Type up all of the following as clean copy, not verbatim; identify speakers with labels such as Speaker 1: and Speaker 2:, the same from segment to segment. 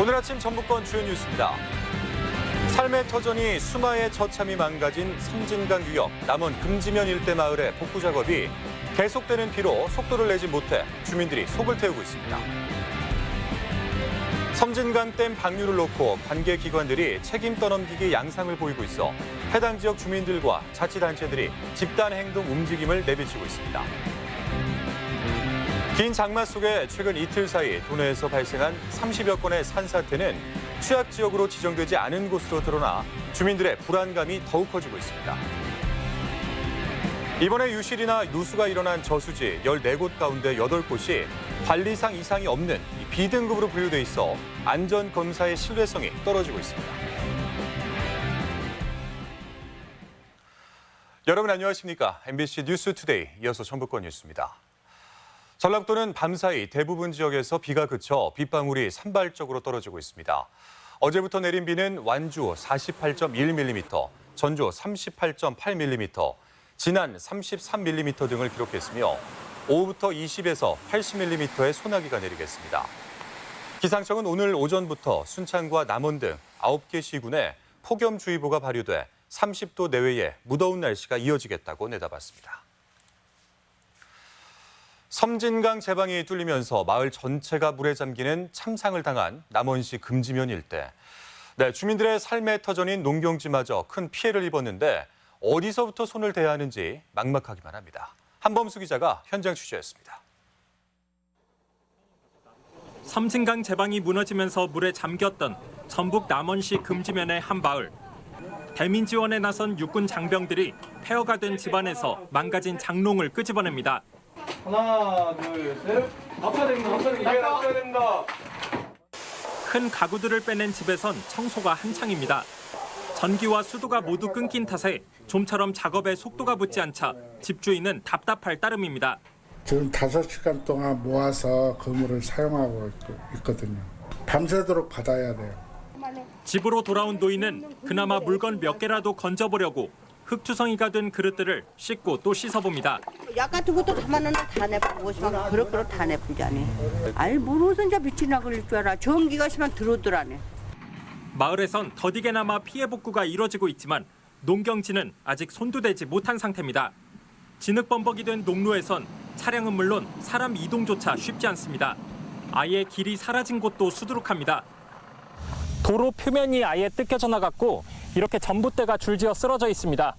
Speaker 1: 오늘 아침 전북권 주요 뉴스입니다. 삶의 터전이 수마의 처참히 망가진 섬진강 유역 남원 금지면 일대 마을의 복구 작업이 계속되는 비로 속도를 내지 못해 주민들이 속을 태우고 있습니다. 섬진강댐 방류를 놓고 관계기관들이 책임 떠넘기기 양상을 보이고 있어 해당 지역 주민들과 자치단체들이 집단 행동 움직임을 내비치고 있습니다. 긴 장마 속에 최근 이틀 사이 도내에서 발생한 30여 건의 산사태는 취약 지역으로 지정되지 않은 곳으로 드러나 주민들의 불안감이 더욱 커지고 있습니다. 이번에 유실이나 누수가 일어난 저수지 14곳 가운데 8곳이 관리상 이상이 없는 B등급으로 분류돼 있어 안전검사의 신뢰성이 떨어지고 있습니다. 여러분 안녕하십니까? MBC 뉴스투데이 이어서 전북권 뉴스입니다. 전라북도는 밤사이 대부분 지역에서 비가 그쳐 빗방울이 산발적으로 떨어지고 있습니다. 어제부터 내린 비는 완주 48.1mm, 전주 38.8mm, 진안 33mm 등을 기록했으며 오후부터 20에서 80mm의 소나기가 내리겠습니다. 기상청은 오늘 오전부터 순창과 남원 등 9개 시군에 폭염주의보가 발효돼 30도 내외의 무더운 날씨가 이어지겠다고 내다봤습니다. 섬진강 제방이 뚫리면서 마을 전체가 물에 잠기는 참상을 당한 남원시 금지면 일대. 주민들의 삶의 터전인 농경지마저 큰 피해를 입었는데 어디서부터 손을 대야 하는지 막막하기만 합니다. 한범수 기자가 현장 취재했습니다.
Speaker 2: 섬진강 제방이 무너지면서 물에 잠겼던 전북 남원시 금지면의 한 마을. 대민 지원에 나선 육군 장병들이 폐허가 된 집안에서 망가진 장롱을 끄집어냅니다.
Speaker 3: 하나, 둘, 셋. 아파야 됩니다.
Speaker 2: 큰 가구들을 빼낸 집에선 청소가 한창입니다. 전기와 수도가 모두 끊긴 탓에 좀처럼 작업에 속도가 붙지 않자 집주인은 답답할 따름입니다.
Speaker 4: 지금 5시간 동안 모아서 그물을 사용하고 있거든요. 밤새도록 받아야 돼요.
Speaker 2: 집으로 돌아온 노인은 그나마 물건 몇 개라도 건져보려고 흙투성이가 된 그릇들을 씻고 또 씻어봅니다.
Speaker 5: 약 같은 것도 담아놨는데 다 내보고 싶으면 그릇 다 내보자니. 아니 모르서 이제 빛이 나 걸릴 줄 알아. 전기가 심한 들어오더라네.
Speaker 2: 마을에선 더디게나마 피해 복구가 이뤄지고 있지만 농경지는 아직 손도 대지 못한 상태입니다. 진흙범벅이 된 농로에선 차량은 물론 사람 이동조차 쉽지 않습니다. 아예 길이 사라진 곳도 수두룩합니다. 도로 표면이 아예 뜯겨져 나갔고 이렇게 전봇대가 줄지어 쓰러져 있습니다.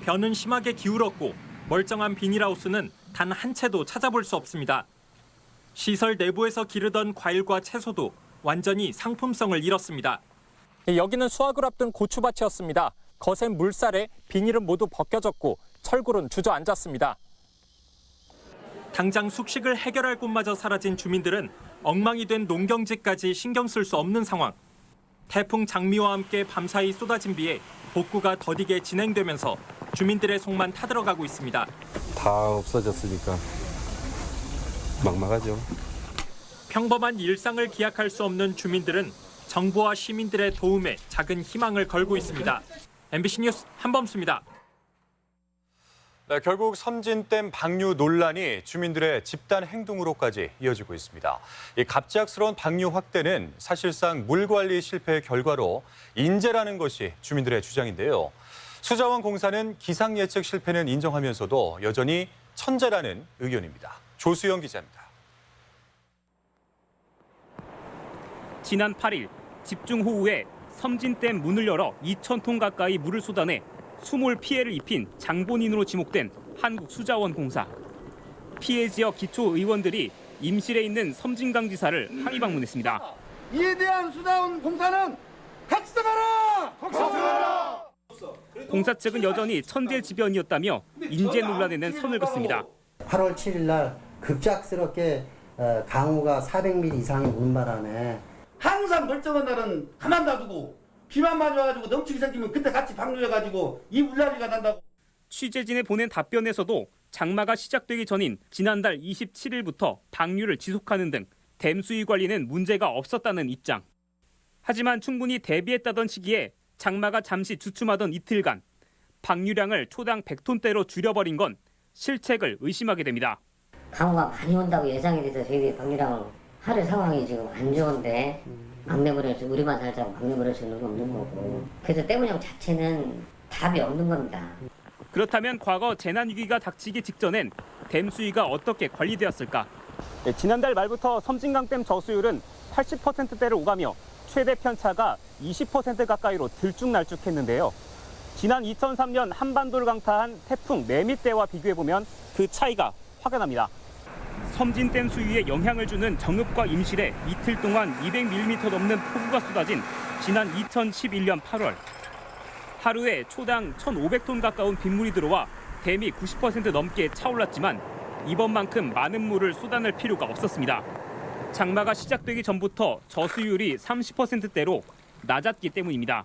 Speaker 2: 벼는 심하게 기울었고 멀쩡한 비닐하우스는 단 한 채도 찾아볼 수 없습니다. 시설 내부에서 기르던 과일과 채소도 완전히 상품성을 잃었습니다. 여기는 수확을 앞둔 고추밭이었습니다. 거센 물살에 비닐은 모두 벗겨졌고 철골은 주저앉았습니다. 당장 숙식을 해결할 곳마저 사라진 주민들은 엉망이 된 농경지까지 신경 쓸 수 없는 상황. 태풍 장미와 함께 밤사이 쏟아진 비에 복구가 더디게 진행되면서 주민들의 속만 타들어가고 있습니다.
Speaker 6: 다 없어졌으니까 막막하죠.
Speaker 2: 평범한 일상을 기약할 수 없는 주민들은 정부와 시민들의 도움에 작은 희망을 걸고 있습니다. MBC 뉴스 한범수입니다.
Speaker 1: 결국 섬진댐 방류 논란이 주민들의 집단 행동으로까지 이어지고 있습니다. 이 갑작스러운 방류 확대는 사실상 물 관리 실패의 결과로 인재라는 것이 주민들의 주장인데요. 수자원공사는 기상 예측 실패는 인정하면서도 여전히 천재라는 의견입니다. 조수영 기자입니다.
Speaker 7: 지난 8일 집중호우에 섬진댐 문을 열어 2,000톤 가까이 물을 쏟아내 수몰 피해를 입힌 장본인으로 지목된 한국수자원공사. 피해 지역 기초의원들이 임실에 있는 섬진강지사를 항의 방문했습니다.
Speaker 8: 이에 대한 수자원공사는 각성하라!
Speaker 7: 공사 측은 여전히 천재지변이었다며 인재 논란에는 선을 긋습니다.
Speaker 9: 8월 7일 날 급작스럽게 강우가 400mm 이상이 오는 바람에
Speaker 8: 항상 멀쩡한 날은 가만 놔두고 비만 맞아가지고 넘치게 생기면 그때 같이 방류해가지고 이 물난리가 난다고.
Speaker 7: 취재진에 보낸 답변에서도 장마가 시작되기 전인 지난달 27일부터 방류를 지속하는 등 댐 수위 관리는 문제가 없었다는 입장. 하지만 충분히 대비했다던 시기에 장마가 잠시 주춤하던 이틀간 방류량을 초당 100톤대로 줄여버린 건 실책을 의심하게 됩니다.
Speaker 10: 강우가 많이 온다고 예상이 돼서 저희들이 방류량을 하루 상황이 지금 안 좋은데 막내버려서 우리만 살자고 막내버릴 수 있는 건 없는 거고. 그래서 댐운영 자체는 답이 없는 겁니다.
Speaker 7: 그렇다면 과거 재난위기가 닥치기 직전엔 댐 수위가 어떻게 관리되었을까? 지난달 말부터 섬진강댐 저수율은 80%대를 오가며 최대 편차가 20% 가까이로 들쭉날쭉했는데요. 지난 2003년 한반도를 강타한 태풍 매미 때와 비교해보면 그 차이가 화가 납니다. 섬진댐 수위에 영향을 주는 정읍과 임실에 이틀 동안 200mm 넘는 폭우가 쏟아진 지난 2011년 8월. 하루에 초당 1,500톤 가까운 빗물이 들어와 댐이 90% 넘게 차올랐지만 이번만큼 많은 물을 쏟아낼 필요가 없었습니다. 장마가 시작되기 전부터 저수율이 30%대로 낮았기 때문입니다.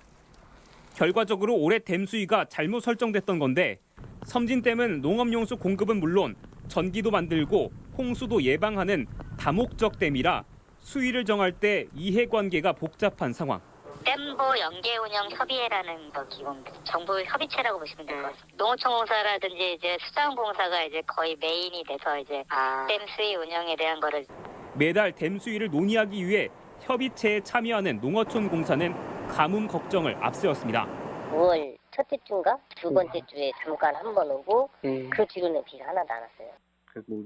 Speaker 7: 결과적으로 올해 댐 수위가 잘못 설정됐던 건데 섬진댐은 농업용수 공급은 물론 전기도 만들고 홍수도 예방하는 다목적 댐이라 수위를 정할 때 이해관계가 복잡한 상황.
Speaker 10: 댐보 연계운영협의회라는 거 기본 정부 협의체라고 보시면 될 것 같습니다. 농어촌공사라든지 이제 수자원공사가 이제 거의 메인이 돼서 이제 댐 수위 운영에 대한 거를
Speaker 7: 매달 댐 수위를 논의하기 위해 협의체에 참여하는 농어촌공사는 가뭄 걱정을 앞세웠습니다.
Speaker 10: 5월 첫째 주인가 두 번째 주에 잠깐 한 번 오고 그 뒤로는 비가 하나도 안 왔어요.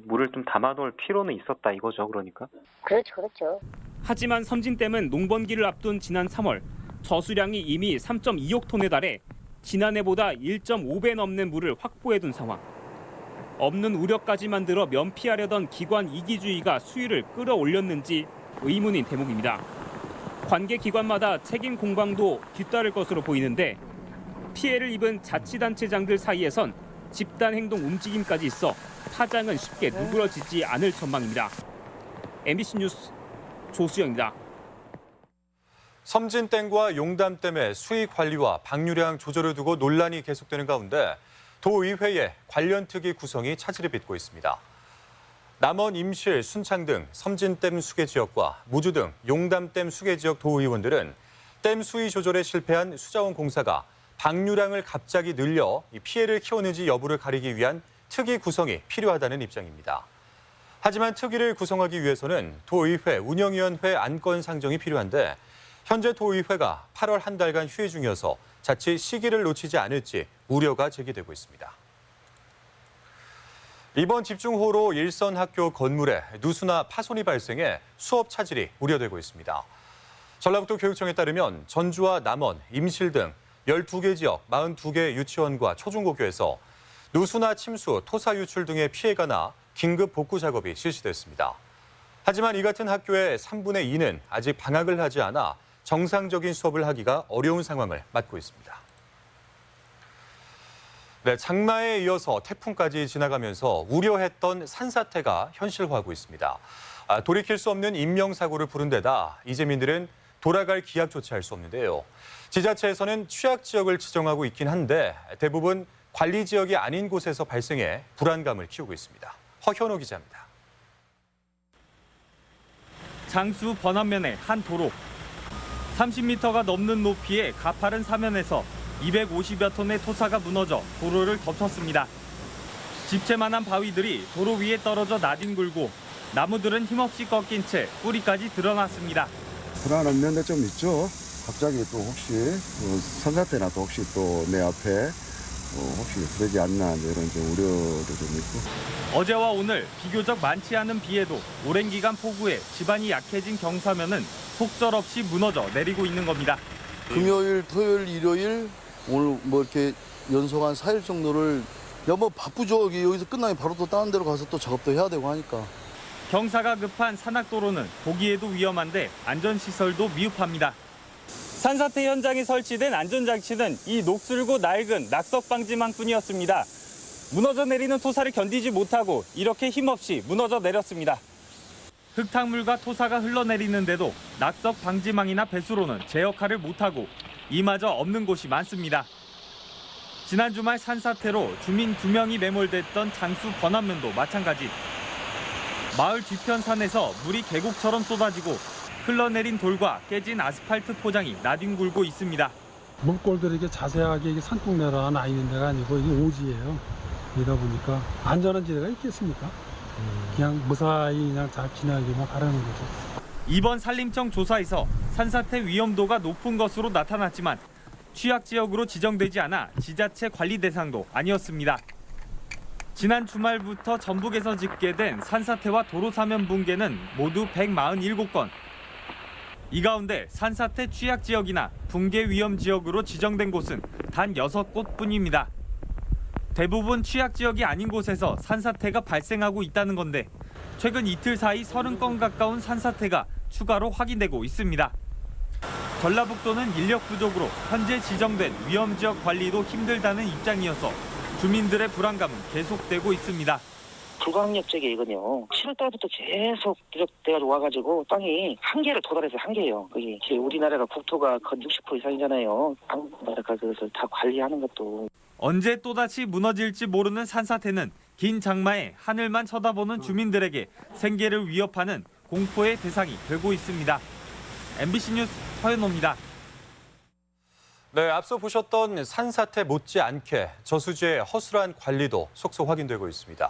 Speaker 11: 물을 좀 담아놓을 필요는 있었다 이거죠, 그러니까?
Speaker 10: 그렇죠.
Speaker 7: 하지만 섬진댐은 농번기를 앞둔 지난 3월 저수량이 이미 3.2억 톤에 달해 지난해보다 1.5배 넘는 물을 확보해둔 상황. 없는 우려까지 만들어 면피하려던 기관 이기주의가 수위를 끌어올렸는지 의문인 대목입니다. 관계 기관마다 책임 공방도 뒤따를 것으로 보이는데 피해를 입은 자치단체장들 사이에선 집단 행동 움직임까지 있어 파장은 쉽게 누그러지지 않을 전망입니다. MBC 뉴스 조수영입니다.
Speaker 1: 섬진댐과 용담댐의 수위 관리와 방류량 조절을 두고 논란이 계속되는 가운데 도의회에 관련 특위 구성이 차질을 빚고 있습니다. 남원, 임실, 순창 등 섬진댐 수계 지역과 무주 등 용담댐 수계 지역 도의원들은 댐 수위 조절에 실패한 수자원공사가 방류량을 갑자기 늘려 피해를 키웠는지 여부를 가리기 위한 특위 구성이 필요하다는 입장입니다. 하지만 특위를 구성하기 위해서는 도의회 운영위원회 안건 상정이 필요한데 현재 도의회가 8월 한 달간 휴회 중이어서 자칫 시기를 놓치지 않을지 우려가 제기되고 있습니다. 이번 집중호우로 일선 학교 건물에 누수나 파손이 발생해 수업 차질이 우려되고 있습니다. 전라북도 교육청에 따르면 전주와 남원, 임실 등 12개 지역 42개 유치원과 초중고교에서 누수나 침수, 토사 유출 등의 피해가 나 긴급 복구 작업이 실시됐습니다. 하지만 이 같은 학교의 3분의 2는 아직 방학을 하지 않아 정상적인 수업을 하기가 어려운 상황을 맞고 있습니다. 네, 장마에 이어서 태풍까지 지나가면서 우려했던 산사태가 현실화하고 있습니다. 돌이킬 수 없는 인명사고를 부른 데다 이재민들은 돌아갈 기약조차 할 수 없는데요. 지자체에서는 취약 지역을 지정하고 있긴 한데 대부분 관리 지역이 아닌 곳에서 발생해 불안감을 키우고 있습니다. 허현호 기자입니다.
Speaker 2: 장수 번안면의 한 도로. 30m가 넘는 높이의 가파른 사면에서 250여 톤의 토사가 무너져 도로를 덮쳤습니다. 집채만한 바위들이 도로 위에 떨어져 나뒹굴고 나무들은 힘없이 꺾인 채 뿌리까지 드러났습니다.
Speaker 12: 불안한 면도 좀 있죠. 갑자기 또 혹시 산사태나 또 혹시 또 내 앞에 혹시 그러지 않나 이런 우려도 좀 있고.
Speaker 2: 어제와 오늘 비교적 많지 않은 비에도 오랜 기간 폭우에 지반이 약해진 경사면은 속절없이 무너져 내리고 있는 겁니다.
Speaker 13: 금요일, 토요일, 일요일 오늘 뭐 이렇게 연속 한 4일 정도를 뭐 바쁘죠. 여기서 끝나면 바로 또 다른 데로 가서 또 작업도 해야 되고 하니까.
Speaker 2: 경사가 급한 산악도로는 보기에도 위험한데 안전시설도 미흡합니다. 산사태 현장에 설치된 안전장치는 이 녹슬고 낡은 낙석방지망뿐이었습니다. 무너져 내리는 토사를 견디지 못하고 이렇게 힘없이 무너져 내렸습니다. 흙탕물과 토사가 흘러내리는데도 낙석방지망이나 배수로는 제 역할을 못하고 이마저 없는 곳이 많습니다. 지난 주말 산사태로 주민 2명이 매몰됐던 장수 번안면도 마찬가지. 마을 뒤편 산에서 물이 계곡처럼 쏟아지고 흘러내린 돌과 깨진 아스팔트 포장이 나뒹굴고 있습니다.
Speaker 14: 물골들이 이게 자세하게 이게 산속 내려와 있는 데가 아니고 이게 오지예요. 이러다 보니까 안전한 지대가 있겠습니까? 그냥 무사히 그냥 잘 지나기만 하라는 거죠.
Speaker 7: 이번 산림청 조사에서 산사태 위험도가 높은 것으로 나타났지만 취약 지역으로 지정되지 않아 지자체 관리 대상도 아니었습니다. 지난 주말부터 전북에서 집계된 산사태와 도로 사면 붕괴는 모두 147건. 이 가운데 산사태 취약 지역이나 붕괴 위험 지역으로 지정된 곳은 단 6곳뿐입니다. 대부분 취약 지역이 아닌 곳에서 산사태가 발생하고 있다는 건데 최근 이틀 사이 30건 가까운 산사태가 추가로 확인되고 있습니다. 전라북도는 인력 부족으로 현재 지정된 위험 지역 관리도 힘들다는 입장이어서 주민들의 불안감은 계속되고 있습니다.
Speaker 15: 불가항력적이거든요. 7월달부터 계속 누적돼가지고 와가지고 땅이 한계를 도달해서 한계예요. 그게 우리나라가 국토가 거의 60% 이상이잖아요. 나라가 그것을 다 관리하는 것도.
Speaker 7: 언제 또다시 무너질지 모르는 산사태는 긴 장마에 하늘만 쳐다보는 주민들에게 생계를 위협하는 공포의 대상이 되고 있습니다. MBC 뉴스 허연호입니다.
Speaker 1: 네, 앞서 보셨던 산사태 못지않게 저수지의 허술한 관리도 속속 확인되고 있습니다.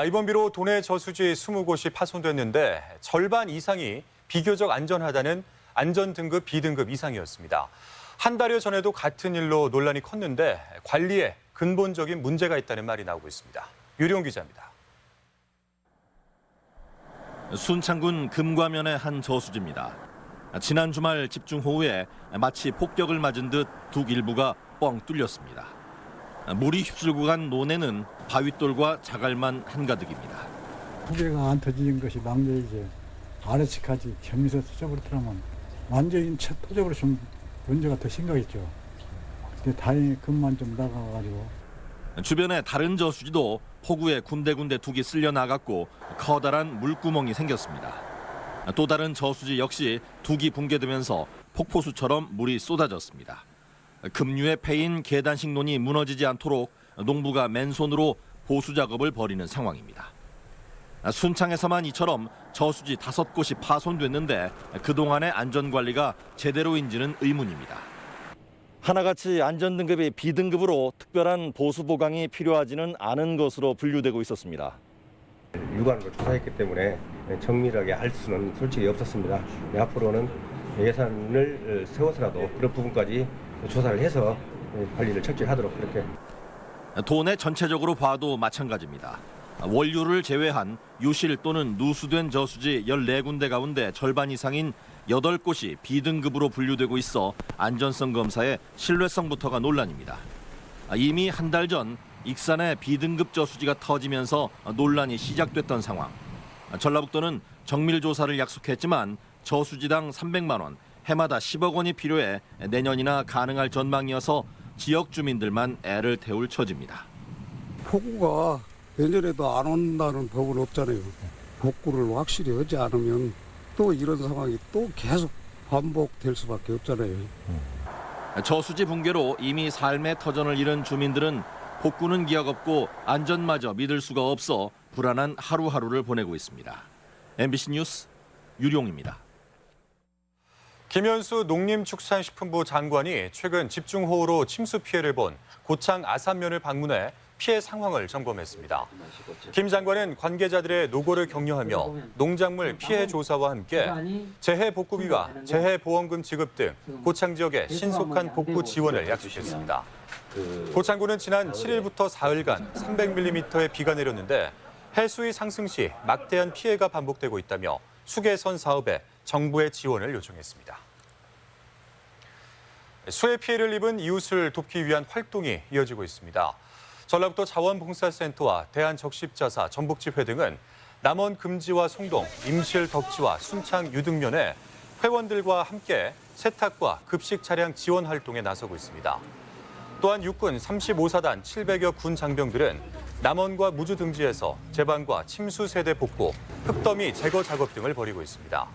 Speaker 1: 이번 비로 도내 저수지 20곳이 파손됐는데 절반 이상이 비교적 안전하다는 안전등급 B등급 이상이었습니다. 한 달여 전에도 같은 일로 논란이 컸는데 관리에 근본적인 문제가 있다는 말이 나오고 있습니다. 유리용 기자입니다.
Speaker 16: 순창군 금과면의 한 저수지입니다. 지난 주말 집중호우에 마치 폭격을 맞은 듯 둑 일부가 뻥 뚫렸습니다. 물이 휩쓸고 간 논에는 바윗돌과 자갈만 한가득입니다.
Speaker 14: 후배가 안 터지는 것이 망정이지. 아래측까지 겸해서 터져버렸더라면 완전히 채 터져버렸으면 문제가 더 심각했죠. 근데 다행히 금만 좀 나가가지고.
Speaker 16: 주변의 다른 저수지도 폭우에 군데군데 둑이 쓸려 나갔고 커다란 물구멍이 생겼습니다. 또 다른 저수지 역시 둑이 붕괴되면서 폭포수처럼 물이 쏟아졌습니다. 급류에 패인 계단식 논이 무너지지 않도록 농부가 맨손으로 보수 작업을 벌이는 상황입니다. 순창에서만 이처럼 저수지 5곳이 파손됐는데 그동안의 안전관리가 제대로인지는 의문입니다.
Speaker 17: 하나같이 안전등급이 B등급으로 특별한 보수 보강이 필요하지는 않은 것으로 분류되고 있었습니다.
Speaker 18: 육안으로 조사했기 때문에 정밀하게 알 수는 솔직히 없었습니다. 앞으로는 예산을 세워서라도 그런 부분까지 조사를 해서 관리를 철저히 하도록 그렇게.
Speaker 16: 도내 전체적으로 봐도 마찬가지입니다. 원류를 제외한 유실 또는 누수된 저수지 14군데 가운데 절반 이상인 8곳이 B등급으로 분류되고 있어 안전성 검사의 신뢰성부터가 논란입니다. 이미 한 달 전 익산의 B등급 저수지가 터지면서 논란이 시작됐던 상황. 전라북도는 정밀 조사를 약속했지만 저수지당 300만 원, 해마다 10억 원이 필요해 내년이나 가능할 전망이어서 지역 주민들만 애를 태울 처지입니다.
Speaker 19: 폭우가 내년에도 안 온다는 법은 없잖아요. 복구를 확실히 하지 않으면 또 이런 상황이 또 계속 반복될 수밖에 없잖아요.
Speaker 16: 저수지 붕괴로 이미 삶의 터전을 잃은 주민들은 복구는 기약 없고 안전마저 믿을 수가 없어 불안한 하루하루를 보내고 있습니다. MBC 뉴스 유룡입니다.
Speaker 1: 김현수 농림축산식품부 장관이 최근 집중호우로 침수 피해를 본 고창 아산면을 방문해 피해 상황을 점검했습니다. 김 장관은 관계자들의 노고를 격려하며 농작물 피해 조사와 함께 재해 복구비와 재해 보험금 지급 등 고창 지역의 신속한 복구 지원을 약속했습니다. 고창군은 지난 7일부터 사흘간 300mm의 비가 내렸는데 해수위 상승 시 막대한 피해가 반복되고 있다며 수개선 사업에 정부의 지원을 요청했습니다. 수해 피해를 입은 이웃을 돕기 위한 활동이 이어지고 있습니다. 전라북도 자원봉사센터와 대한적십자사 전북지회 등은 남원 금지와 송동, 임실 덕지와 순창 유등면에 회원들과 함께 세탁과 급식 차량 지원 활동에 나서고 있습니다. 또한 육군 35사단 700여 군 장병들은 남원과 무주 등지에서 제방과 침수 세대 복구, 흙더미 제거 작업 등을 벌이고 있습니다.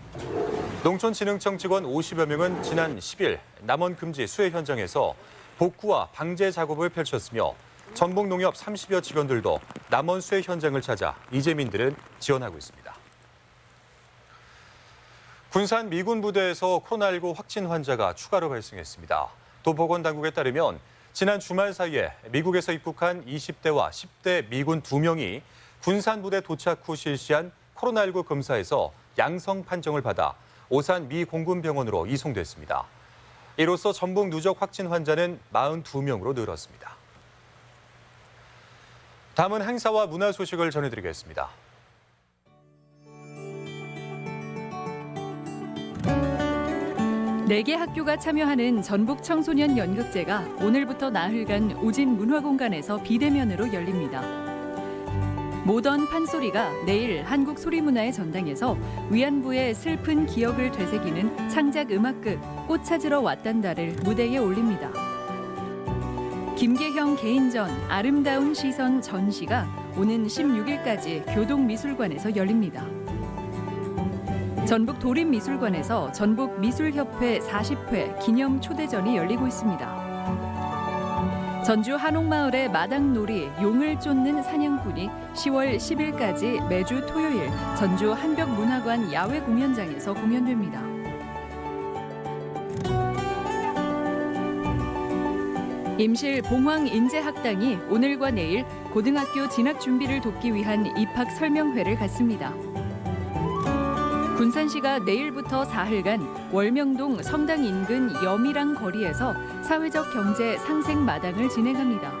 Speaker 1: 농촌진흥청 직원 50여 명은 지난 10일 남원 금지 수해 현장에서 복구와 방제 작업을 펼쳤으며 전북농협 30여 직원들도 남원 수해 현장을 찾아 이재민들은 지원하고 있습니다. 군산 미군 부대에서 코로나19 확진 환자가 추가로 발생했습니다. 도보건당국에 따르면 지난 주말 사이에 미국에서 입국한 20대와 10대 미군 2명이 군산 부대 도착 후 실시한 코로나19 검사에서 양성 판정을 받아 오산 미 공군병원으로 이송됐습니다. 이로써 전북 누적 확진 환자는 42명으로 늘었습니다. 다음은 행사와 문화 소식을 전해드리겠습니다.
Speaker 20: 네 개 학교가 참여하는 전북 청소년 연극제가 오늘부터 나흘간 우진 문화공간에서 비대면으로 열립니다. 모던 판소리가 내일 한국소리문화의 전당에서 위안부의 슬픈 기억을 되새기는 창작 음악극 꽃 찾으러 왔단다를 무대에 올립니다. 김계형 개인전 아름다운 시선 전시가 오는 16일까지 교동미술관에서 열립니다. 전북 도립미술관에서 전북미술협회 40회 기념 초대전이 열리고 있습니다. 전주 한옥마을의 마당놀이 용을 쫓는 사냥꾼이 10월 10일까지 매주 토요일 전주 한벽문화관 야외 공연장에서 공연됩니다. 임실 봉황인재학당이 오늘과 내일 고등학교 진학 준비를 돕기 위한 입학 설명회를 갖습니다. 군산시가 내일부터 4일간 월명동 성당 인근 여미랑 거리에서 사회적 경제 상생 마당을 진행합니다.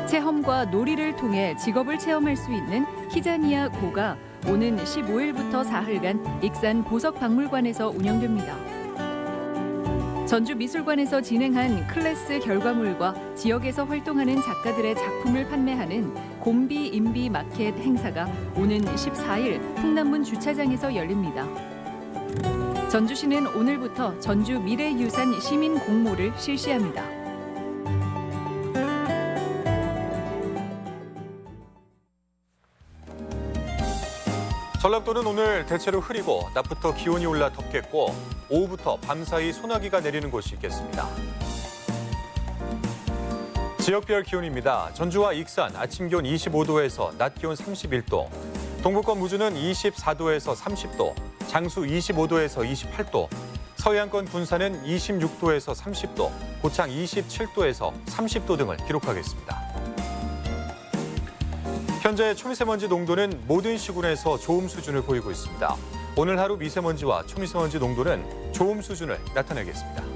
Speaker 20: 체험과 놀이를 통해 직업을 체험할 수 있는 키자니아 고가 오는 15일부터 4일간 익산 보석박물관에서 운영됩니다. 전주미술관에서 진행한 클래스 결과물과 지역에서 활동하는 작가들의 작품을 판매하는 곰비 인비 마켓 행사가 오는 14일 풍남문 주차장에서 열립니다. 전주시는 오늘부터 전주 미래유산 시민 공모를 실시합니다.
Speaker 1: 전라도는 오늘 대체로 흐리고 낮부터 기온이 올라 덥겠고 오후부터 밤사이 소나기가 내리는 곳이 있겠습니다. 지역별 기온입니다. 전주와 익산 아침 기온 25도에서 낮 기온 31도, 동부권 무주는 24도에서 30도, 장수 25도에서 28도, 서해안권 군산은 26도에서 30도, 고창 27도에서 30도 등을 기록하겠습니다. 현재 초미세먼지 농도는 모든 시군에서 좋음 수준을 보이고 있습니다. 오늘 하루 미세먼지와 초미세먼지 농도는 좋음 수준을 나타내겠습니다.